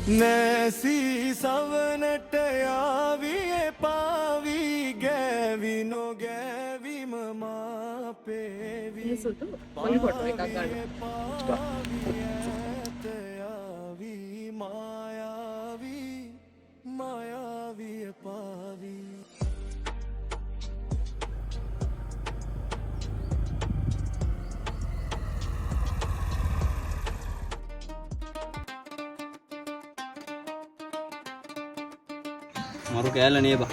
නැසී සවනට යාවිය පාවි ගෑවි නොගෑවිම මාපේවි සුදු පොඩි ෆොටෝ එකක් ගන්න. යාවි මායාවි මායාවිය පාවි මරු කෑල්ල නේ බා.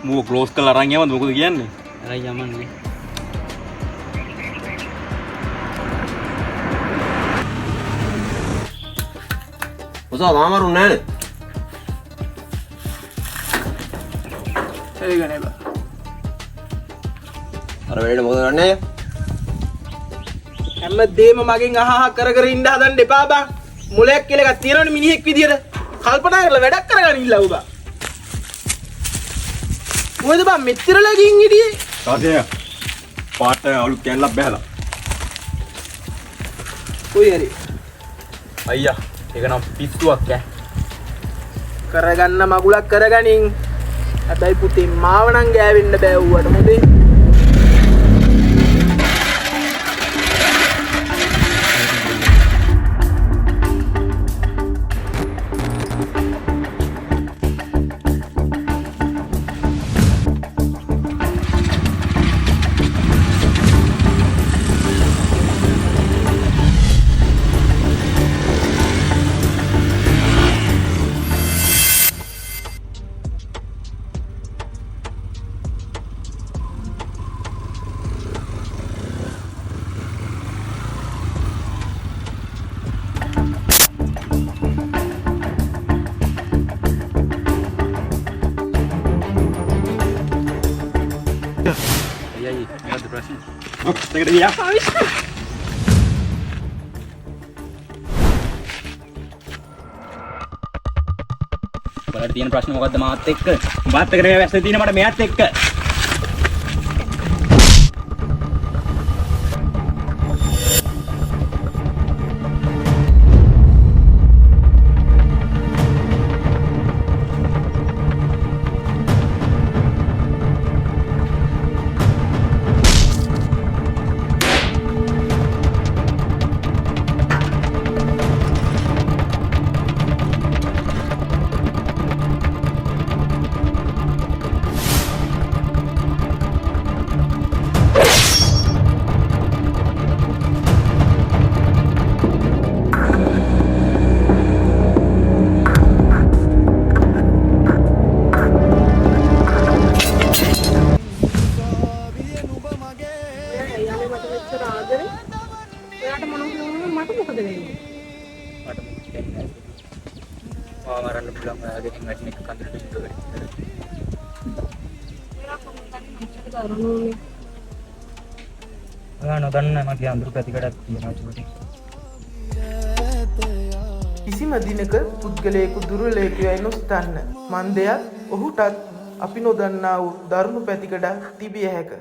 මූව ක්ලෝස් කරලා අරන් යවන්නද මොකද කියන්නේ? අරන් යමන්නේ. ඔසා මාමරු නෑනේ. ඒක නේ බා. අර වෙලෙට මොකද කරන්නේ? හැමදේම මගෙන් අහහ කර ඉන්න හදන්න එපා බං. මුලයක් කියලා එකක් තියෙනවනේ මිනිහෙක් විදියට. කල්පනා කරලා වැඩක් කරගන්න ඉල්ලව බං. මොකද බං මෙච්චර ලගින් හිටියේ? තාතේ පාට අලුත් කැල්ලක් බහැලා. කොයි හරි අයියා ඒක නම් පිස්සුවක් ඈ. කරගන්න මගුලක් කරගනින්. හැබැයි පුතේ මාව නම් ගෑවෙන්න බෑ ඌවට මොදේ. අයියයි මොකද්ද ප්‍රශ්නේ? දෙකට ගියා. බලන්න තියෙන ප්‍රශ්නේ මොකද්ද මාත් එක්ක? මාත් එක්ක නෙවෙයි වැස්සේ තියෙන මට මෙයාත් එක්ක. එයාට මොනවද මට මොකද වෙන්නේ? මට මොකක්ද කියන්නේ? මාව අරන්න පුළුවන් ඔයාගෙන් වැටෙන එක කන්දරට ඉස්සරහ. ඔයා නොදන්න මගේ අඳුරු පැතිකඩක් තියෙනවා ඒක. කිසිම දිනක පුද්ගලයෙකු දුර්වලයෙකු යයි නොසිතන්න. මන්දයත් ඔහුටත් අපි නොදන්නා වූ දරුණු පැතිකඩක් තිබිය හැක.